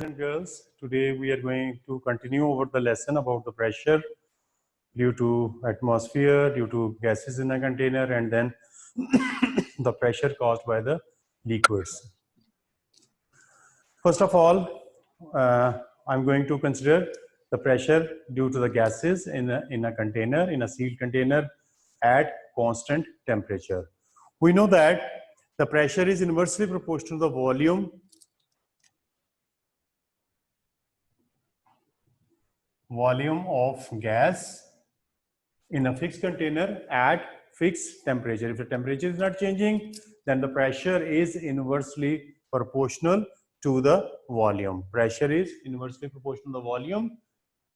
And girls, today we are going to continue over the lesson about the pressure due to atmosphere, due to gases in a container, and then the pressure caused by the liquids. First of all, I'm going to consider the pressure due to the gases in a container, in a sealed container at constant temperature. We know that the pressure is inversely proportional to the volume of gas in a fixed container at fixed temperature. If the temperature is not changing, then the pressure is inversely proportional to the volume. Pressure is inversely proportional to the volume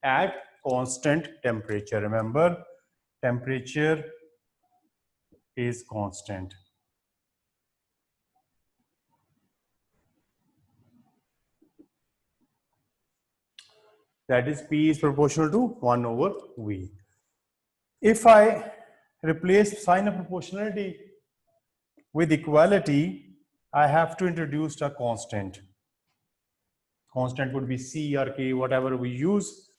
at constant temperature. Remember, temperature is constant. That is, P is proportional to 1 over V. If I replace sign of proportionality with equality, I have to introduce a constant. Constant would be C or K, whatever we use.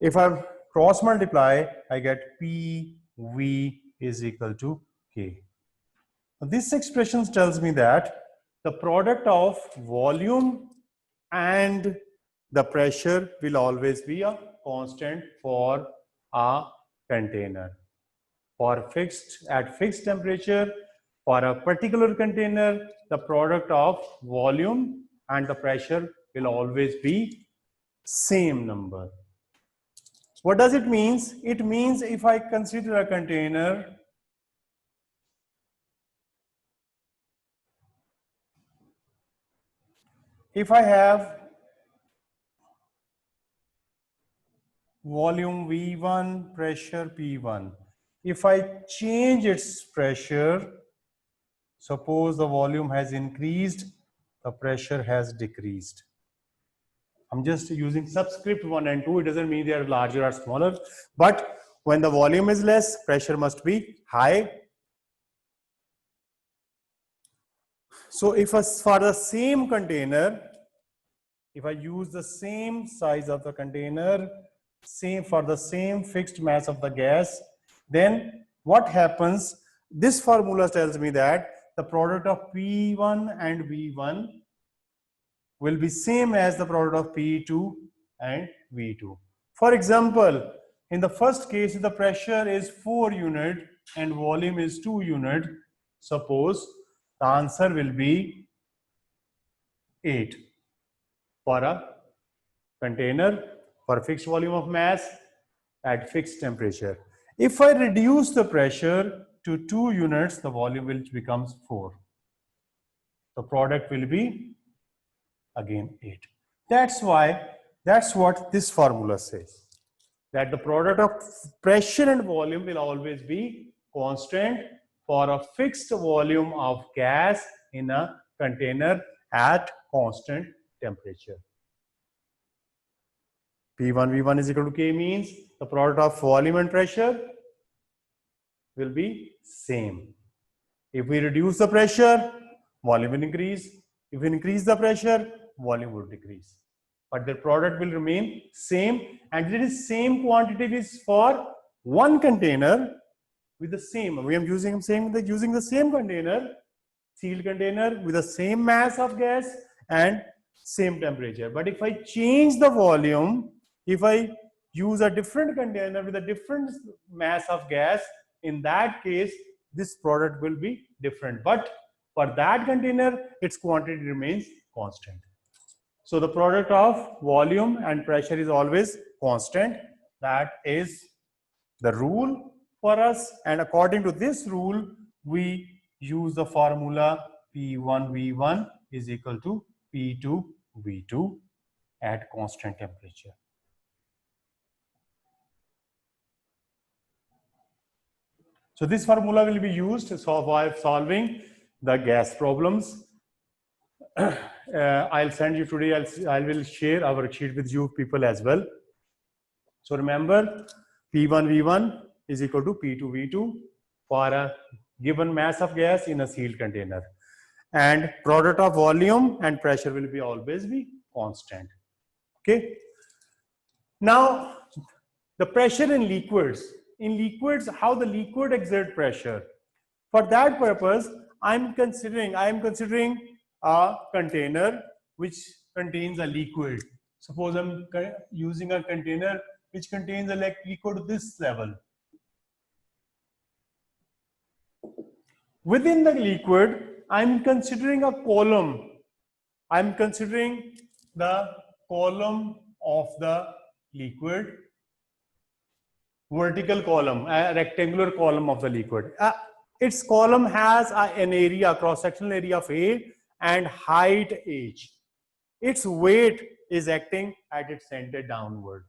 If I cross multiply, I get PV is equal to K. This expression tells me that the product of volume and the pressure will always be a constant for a container. At fixed temperature, for a particular container, the product of volume and the pressure will always be same number. What does it mean? It means if I consider a container if I have volume V1, pressure P1, if I change its pressure, suppose the volume has increased, the pressure has decreased. I'm just using subscript 1 and 2. It doesn't mean they are larger or smaller. But when the volume is less, pressure must be high. So if for the same container, if I use the same size of the container, for the same fixed mass of the gas, then what happens? This formula tells me that the product of P1 and V1 will be same as the product of P2 and V2. For example, in the first case, if the pressure is 4 unit and volume is 2 unit, suppose the answer will be 8 for a container for fixed volume of mass at fixed temperature. If I reduce the pressure to 2 units, the volume will becomes 4. The product will be again 8. That's what this formula says, that the product of pressure and volume will always be constant for a fixed volume of gas in a container at constant temperature. P1 V1 is equal to K means the product of volume and pressure will be same. If we reduce the pressure, volume will increase. If we increase the pressure, volume will decrease. But the product will remain same, and it is same quantity is for one container with the same. We are using the same container, sealed container with the same mass of gas and same temperature. But if I change the volume, if I use a different container with a different mass of gas, in that case, this product will be different. But for that container, its quantity remains constant. So the product of volume and pressure is always constant. That is the rule for us. And according to this rule, we use the formula P1 V1 is equal to P2 V2 at constant temperature. So this formula will be used while solving the gas problems. I'll send you today, I will share our sheet with you people as well. So remember, P1 V1 is equal to P2 V2 for a given mass of gas in a sealed container. And product of volume and pressure will be always be constant. Okay. Now, the pressure in liquids. In liquids, how the liquid exert pressure. For that purpose, I am considering a container which contains a liquid. Suppose I'm using a container which contains a liquid this level. Within the liquid, I'm considering a column. I'm considering the column of the liquid, vertical column, a rectangular column of the liquid. Its column has an area, cross-sectional area of A and height h. Its weight is acting at its center downward.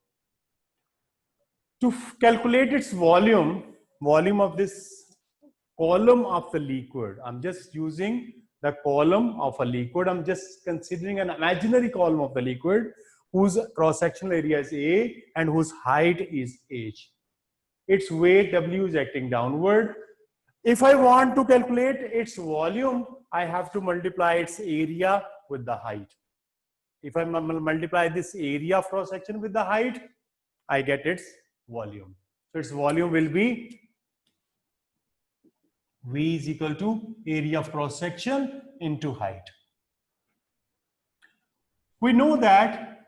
To calculate its volume of this column of the liquid, I'm just using the column of a liquid. I'm just considering an imaginary column of the liquid whose cross-sectional area is A and whose height is h. Its weight W is acting downward. If I want to calculate its volume, I have to multiply its area with the height. If I multiply this area of cross section with the height, I get its volume. So its volume will be V is equal to area of cross section into height. We know that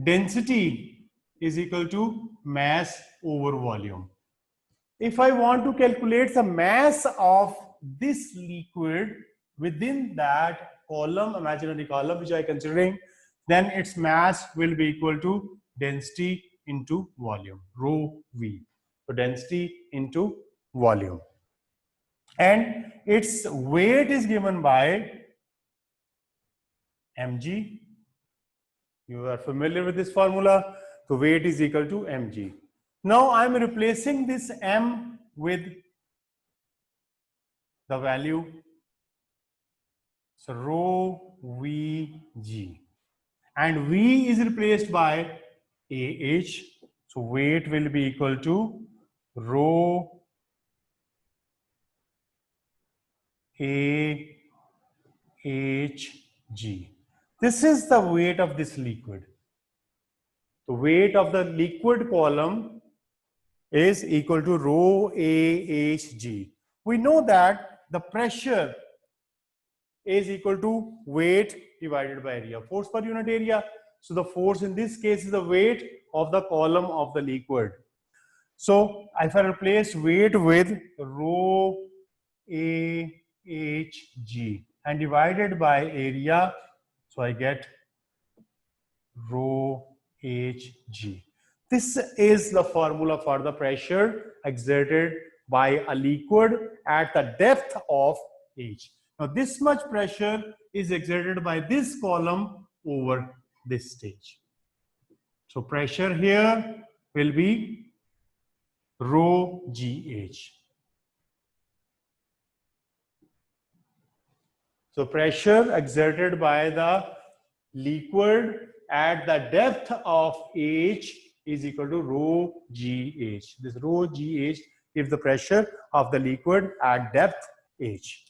density is equal to mass over volume. If I want to calculate the mass of this liquid within that column, imaginary column which I am considering, then its mass will be equal to density into volume, rho V. So density into volume. And its weight is given by mg. You are familiar with this formula. So weight is equal to mg. Now I am replacing this m with the value, so rho Vg, and V is replaced by AH. So weight will be equal to rho AHG. This is the weight of this liquid. The weight of the liquid column is equal to rho AHG. We know that the pressure is equal to weight divided by area, force per unit area. So the force in this case is the weight of the column of the liquid. So if I replace weight with rho AHG and divided by area, so I get rho Hg. This is the formula for the pressure exerted by a liquid at the depth of h. Now this much pressure is exerted by this column over this stage. So pressure here will be rho GH. So pressure exerted by the liquid at the depth of H is equal to rho GH. This rho GH is the pressure of the liquid at depth H.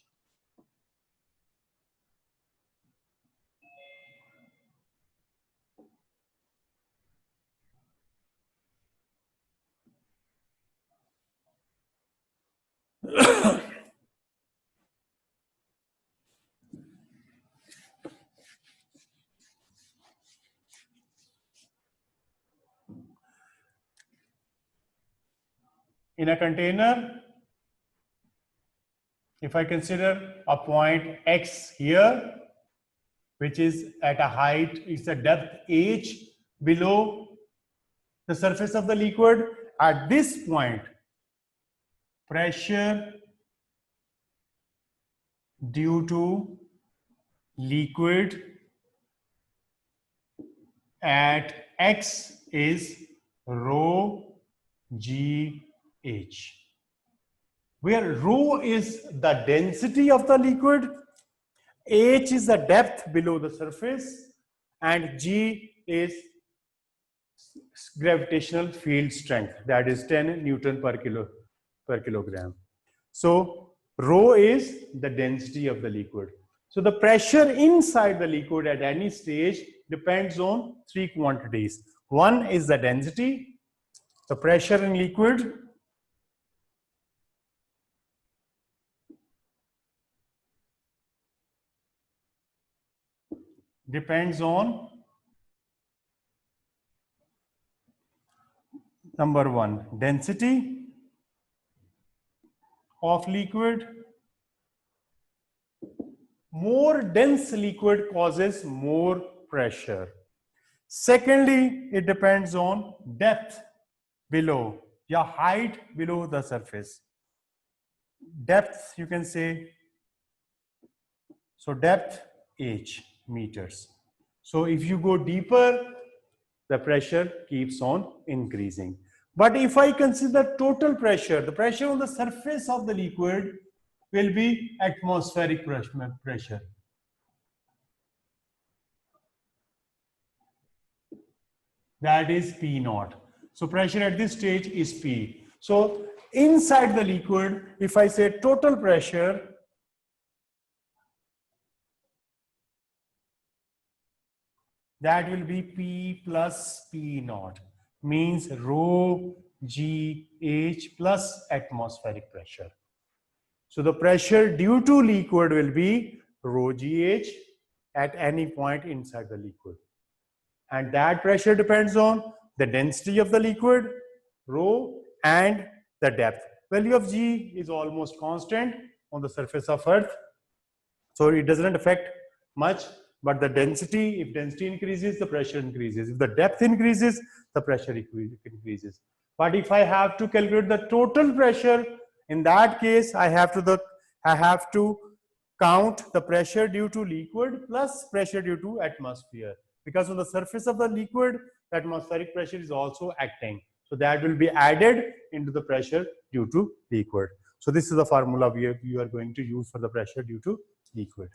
In a container, if I consider a point X here, which is at a height, it's a depth H below the surface of the liquid, at this point, pressure due to liquid at X is rho GH, where rho is the density of the liquid, H is the depth below the surface, and G is gravitational field strength, that is 10 Newton per kilogram. So rho is the density of the liquid. So the pressure inside the liquid at any stage depends on three quantities. One is the density, the pressure in liquid, depends on number one, density of liquid. More dense liquid causes more pressure. Secondly, it depends on depth below, your height below the surface. Depth, you can say, so depth h meters. So if you go deeper, the pressure keeps on increasing. But if I consider total pressure, the pressure on the surface of the liquid will be atmospheric pressure. That is P naught. So pressure at this stage is P. So inside the liquid, if I say total pressure, that will be P plus P naught, means rho G H plus atmospheric pressure. So the pressure due to liquid will be rho GH at any point inside the liquid. And that pressure depends on the density of the liquid, rho, and the depth. Value of G is almost constant on the surface of Earth. So it doesn't affect much, but the density, if density increases, the pressure increases. If the depth increases, the pressure increases. But if I have to calculate the total pressure, in that case, I have to count the pressure due to liquid plus pressure due to atmosphere. Because on the surface of the liquid, the atmospheric pressure is also acting. So that will be added into the pressure due to liquid. So this is the formula you are going to use for the pressure due to liquid.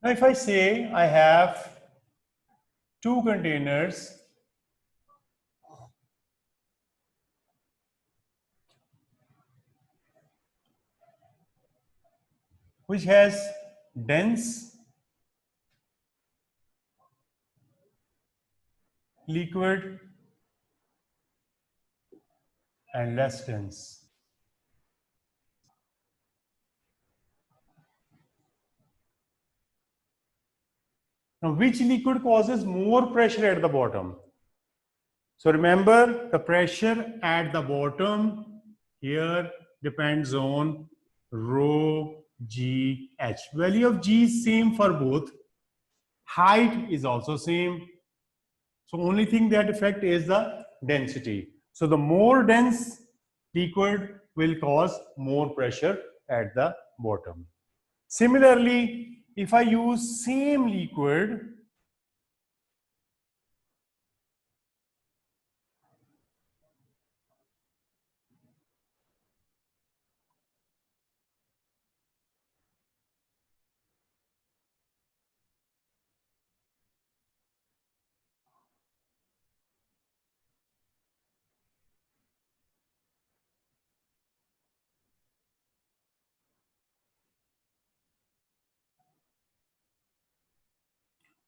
Now, if I say I have two containers which has dense liquid and less dense. Now, which liquid causes more pressure at the bottom? So remember, the pressure at the bottom here depends on rho G H. Value of G is same for both. Height is also same. So only thing that affect is the density. So the more dense liquid will cause more pressure at the bottom. Similarly, if I use same liquid,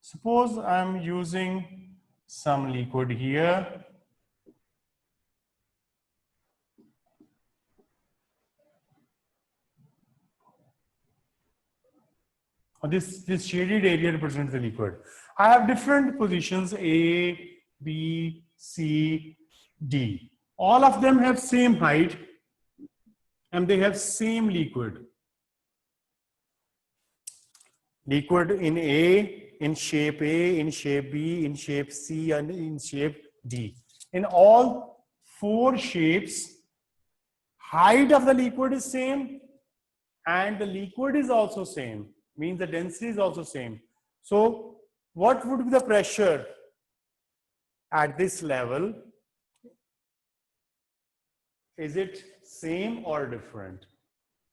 suppose I'm using some liquid here. This shaded area represents the liquid. I have different positions A, B, C, D. All of them have same height and they have same liquid. Liquid in A, in shape A, in shape B, in shape C, and in shape D. In all four shapes, height of the liquid is same and the liquid is also same, means the density is also same. So what would be the pressure at this level? is it same or different?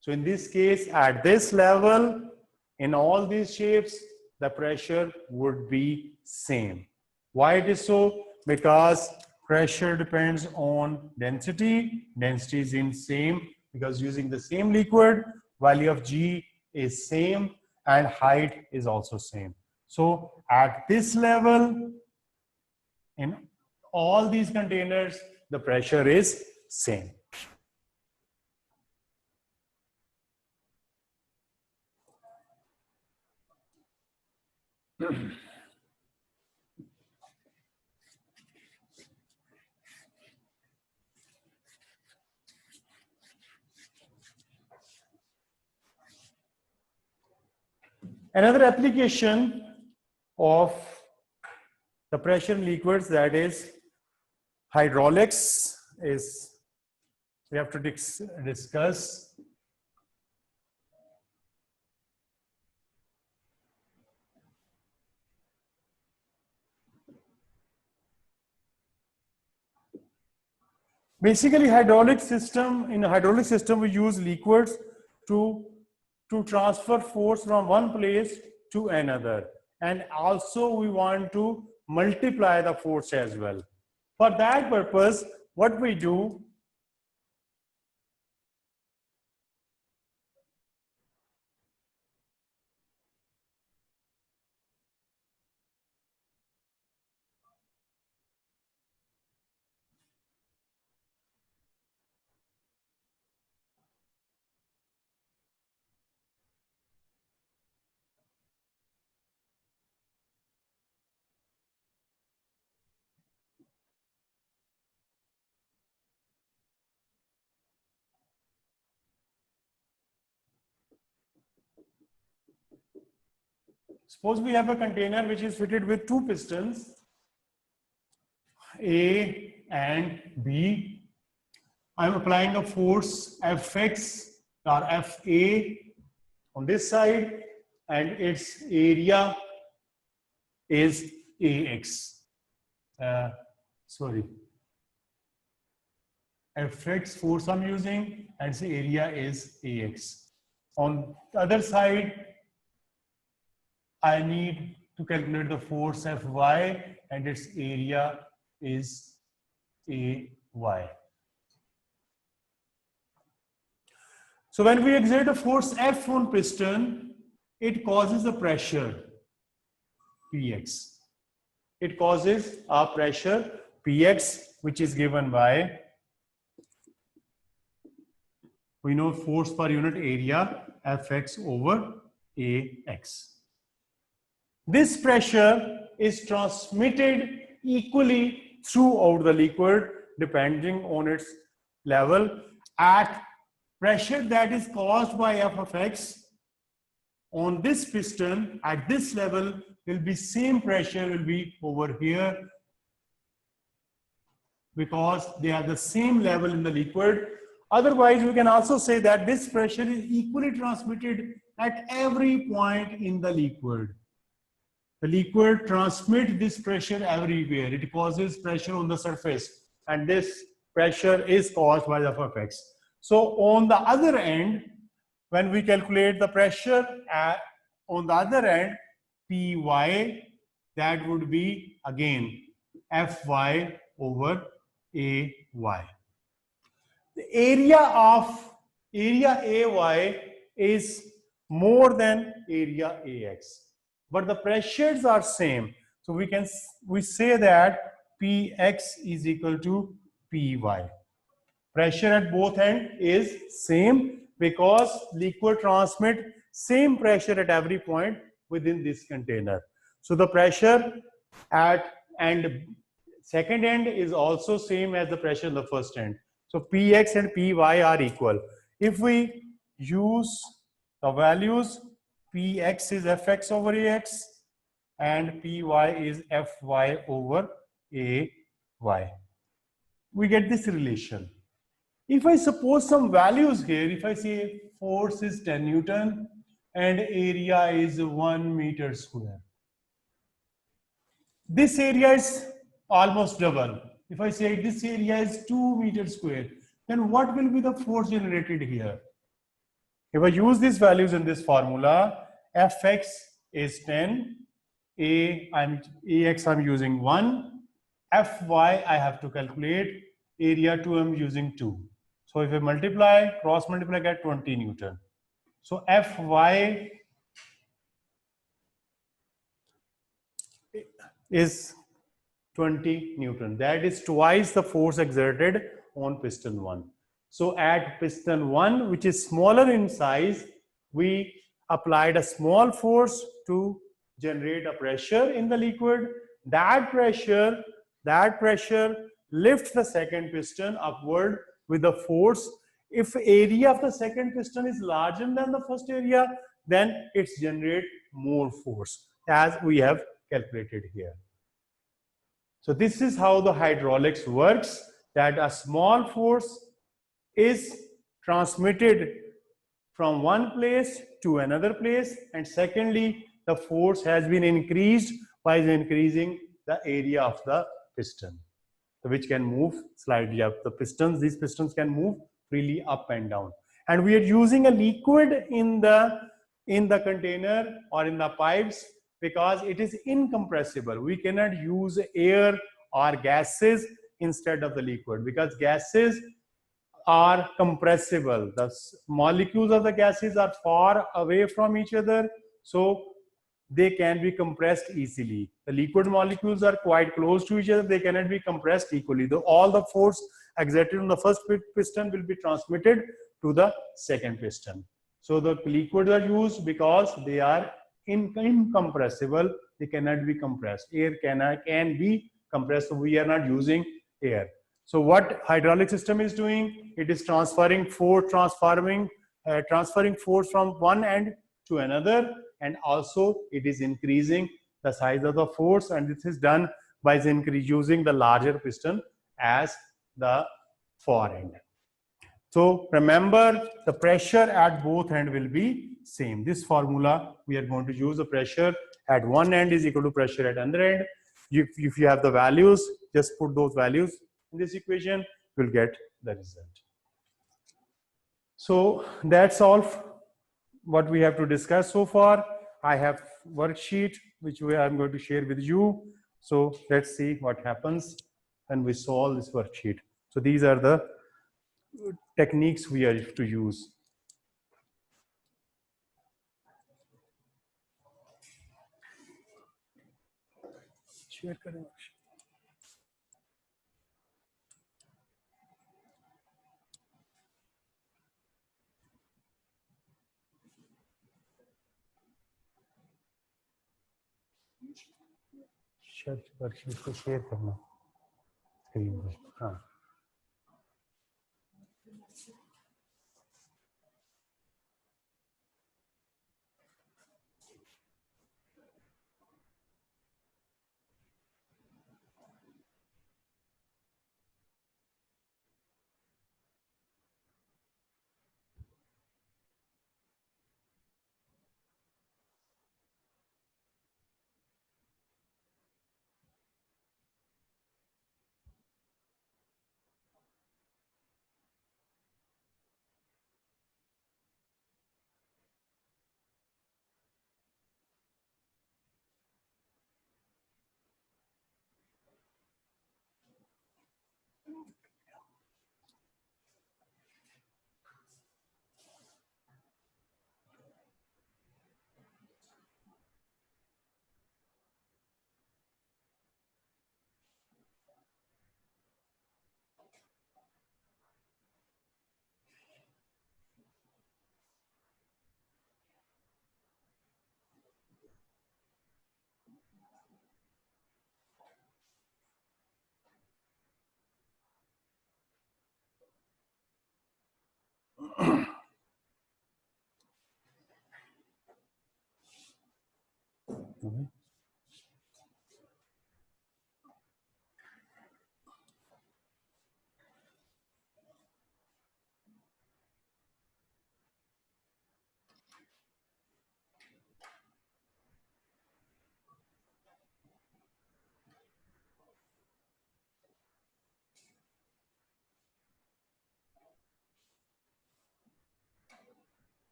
So in this case, at this level, in all these shapes, the pressure would be same. Why it is so? Because pressure depends on density. Density is in same because using the same liquid, value of G is same and height is also same. So at this level, in all these containers, the pressure is same. Another application of the pressure in liquids, that is hydraulics, is we have to discuss. Basically, in a hydraulic system, we use liquids to transfer force from one place to another. And also we want to multiply the force as well. For that purpose, what we do, suppose we have a container which is fitted with two pistons, A and B. I'm applying a force Fx or Fa on this side, and its area is Ax. Fx force I'm using, and its area is Ax. On the other side, I need to calculate the force Fy, and its area is Ay. So when we exert a force F on piston, it causes a pressure Px. It causes a pressure Px, which is given by, we know force per unit area, Fx over Ax. This pressure is transmitted equally throughout the liquid depending on its level. At pressure that is caused by F of x on this piston at this level will be same pressure will be over here, because they are the same level in the liquid. Otherwise, we can also say that this pressure is equally transmitted at every point in the liquid. The liquid transmits this pressure everywhere. It causes pressure on the surface, and this pressure is caused by the F of x. So on the other end, when we calculate the pressure on the other end, Py, that would be again Fy over Ay. The area Ay is more than area Ax, but the pressures are same. So we say that Px is equal to Py. Pressure at both ends is same because liquid transmit same pressure at every point within this container. So the pressure at second end is also same as the pressure in the first end. So Px and Py are equal. If we use the values, Px is Fx over Ax and Py is Fy over Ay. We get this relation. If I suppose some values here, if I say force is 10 Newton and area is 1 meter square, this area is almost double. If I say this area is 2 meters square, then what will be the force generated here? If I use these values in this formula, fx is 10, ax I'm using 1, fy I have to calculate, area 2 I'm using 2. So if I multiply, cross multiply, get 20 Newton. So fy is 20 Newton. That is twice the force exerted on piston 1. So at piston 1, which is smaller in size, we applied a small force to generate a pressure in the liquid. That pressure lifts the second piston upward with the force. If area of the second piston is larger than the first area, then it's generate more force, as we have calculated here. So this is how the hydraulics works, that a small force is transmitted from one place to another place, and secondly, the force has been increased by increasing the area of the piston, which can move slightly up. These pistons can move freely up and down. And we are using a liquid in the container or in the pipes because it is incompressible. We cannot use air or gases instead of the liquid, because gases are compressible. The molecules of the gases are far away from each other, so they can be compressed easily. The liquid molecules are quite close to each other, they cannot be compressed equally. All the force exerted on the first piston will be transmitted to the second piston. So the liquids are used because they are incompressible, they cannot be compressed. Air can be compressed, so we are not using air. So what hydraulic system is doing? It is transferring force from one end to another, and also it is increasing the size of the force, and this is done by using the larger piston as the fore end. So remember, the pressure at both ends will be same. This formula, we are going to use the pressure at one end is equal to pressure at other end. If you have the values, just put those values in this equation, you'll get the result. So that's all what we have to discuss so far. I have worksheet which I'm going to share with you. So let's see what happens when we solve this worksheet. So these are the techniques we are to use. Share करें. Worksheet को share करना screen पर. हाँ.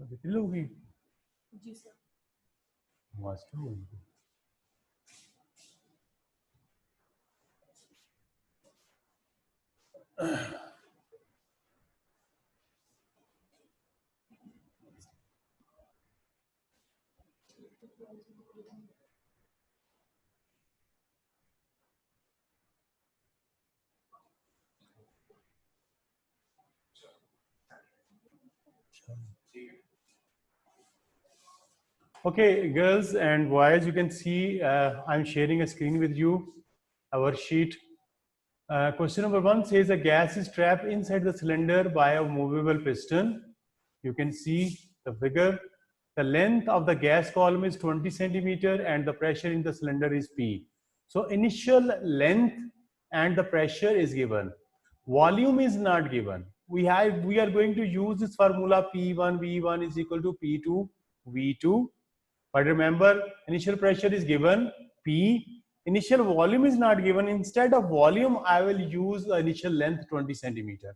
तो कितनी लोगी जी sir. Master होगी Okay, girls and boys, you can see I'm sharing a screen with you, our sheet. Question number 1 says a gas is trapped inside the cylinder by a movable piston. You can see the figure. The length of the gas column is 20 centimeter and the pressure in the cylinder is P. So initial length and the pressure is given. Volume is not given. We are going to use this formula P1 V1 is equal to P2 V2. But remember, initial pressure is given P. Initial volume is not given. Instead of volume, I will use the initial length 20 centimeter.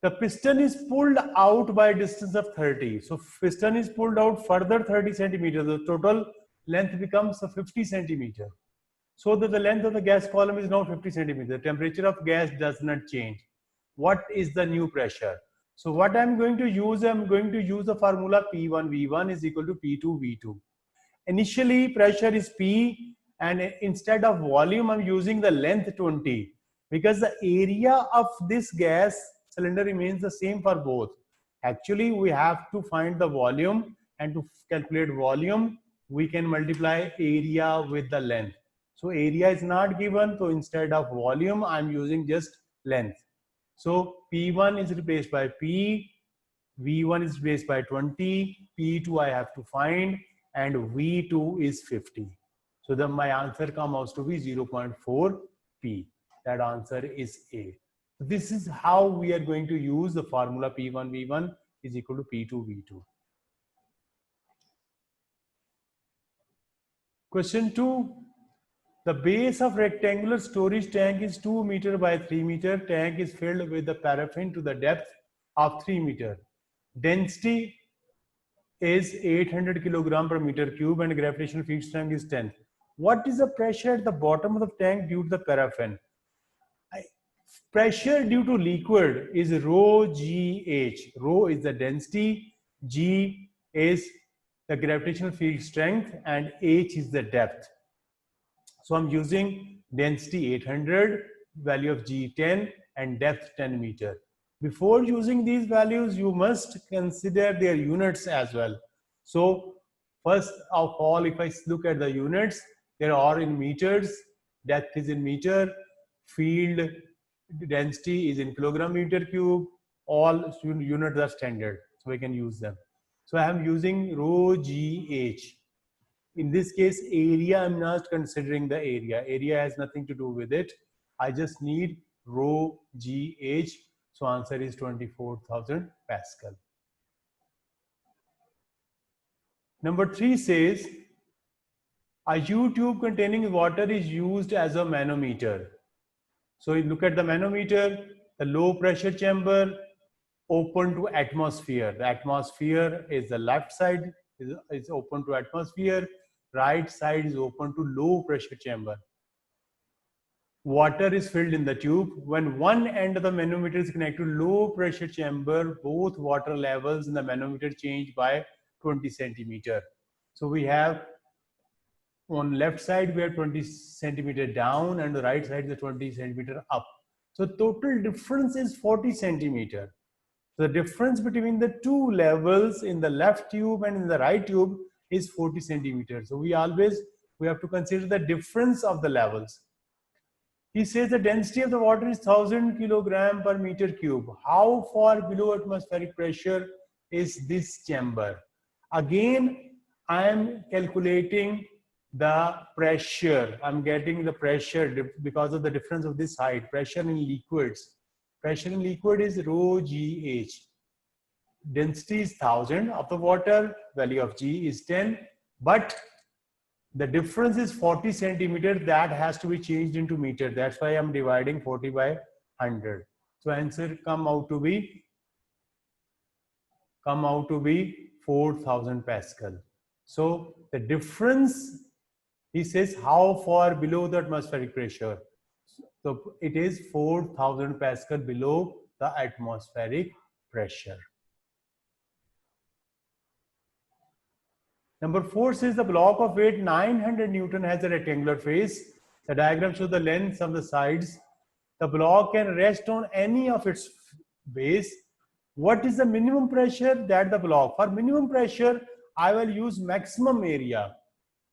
The piston is pulled out by a distance of 30. So piston is pulled out further 30 centimeters. The total length becomes 50 centimeter. So that the length of the gas column is now 50 centimeter. The temperature of gas does not change. What is the new pressure? So what I'm going to use the formula P1 V1 is equal to P2 V2. Initially pressure is P and instead of volume I'm using the length 20 because the area of this gas cylinder remains the same for both. Actually we have to find the volume, and to calculate volume we can multiply area with the length. So area is not given, so instead of volume I'm using just length. So P1 is replaced by P, V1 is replaced by 20, P2 I have to find, and V2 is 50. So then my answer comes out to be 0.4 P. That answer is A. So this is how we are going to use the formula P1 V1 is equal to P2 V2. Question 2. The base of rectangular storage tank is 2 meter by 3 meter. Tank is filled with the paraffin to the depth of 3 meter. Density is 800 kilogram per meter cube and gravitational field strength is 10. What is the pressure at the bottom of the tank due to the paraffin? Pressure due to liquid is rho GH. Rho is the density, G is the gravitational field strength, and H is the depth. So I'm using density 800, value of G 10, and depth 10 meter. Before using these values, you must consider their units as well. So first of all, if I look at the units, there are in meters, depth is in meter, field density is in kilogram meter cube, all units are standard, so we can use them. So I am using rho GH. In this case, area, I'm not considering the area. Area has nothing to do with it. I just need rho GH. So answer is 24,000 Pascal. Number 3 says, a U-tube containing water is used as a manometer. So you look at the manometer, the low pressure chamber open to atmosphere. The atmosphere is the left side, is open to atmosphere. Right side is open to low pressure chamber. Water is filled in the tube. When one end of the manometer is connected to low pressure chamber, both water levels in the manometer change by 20 centimeter. So we have on left side we have 20 centimeter down and the right side is 20 centimeter up. So total difference is 40 centimeter. So the difference between the two levels in the left tube and in the right tube is 40 centimeters. So we have to consider the difference of the levels. He says the density of the water is 1000 kilogram per meter cube. How far below atmospheric pressure is this chamber? Again, I am calculating the pressure. I'm getting the pressure because of the difference of this height. Pressure in liquids. Pressure in liquid is rho GH. Density is 1000 of the water. Value of G is 10. But the difference is 40 centimeter. That has to be changed into meter. That's why I'm dividing 40 by 100. So answer come out to be come out to be 4,000 Pascal. So the difference, he says, how far below the atmospheric pressure? So it is 4,000 Pascal below the atmospheric pressure. Number 4 says the block of weight 900 Newton has a rectangular face. The diagram shows the lengths of the sides. The block can rest on any of its base. What is the minimum pressure that the block? For minimum pressure, I will use maximum area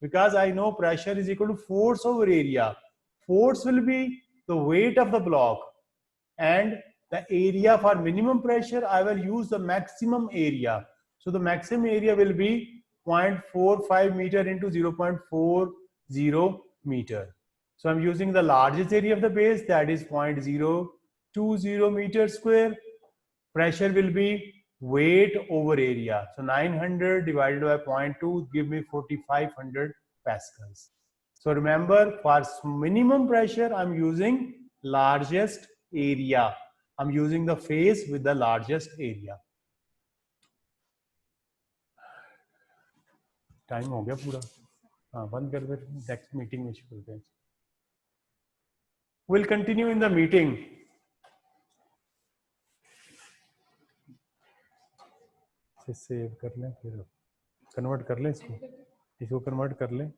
because I know pressure is equal to force over area. Force will be the weight of the block, and the area for minimum pressure, I will use the maximum area. So the maximum area will be 0.45 meter into 0.40 meter. So I'm using the largest area of the base, that is 0.020 meter square. Pressure will be weight over area. So 900 divided by 0.2 give me 4,500 pascals. So remember, for minimum pressure, I'm using largest area. I'm using the face with the largest area. Time हो गया पूरा. हाँ, बंद कर दे. Next meeting में शुरू करते हैं. We'll continue in the meeting. Save कर लें, फिर कन्वर्ट कर लें इसको कन्वर्ट कर लें.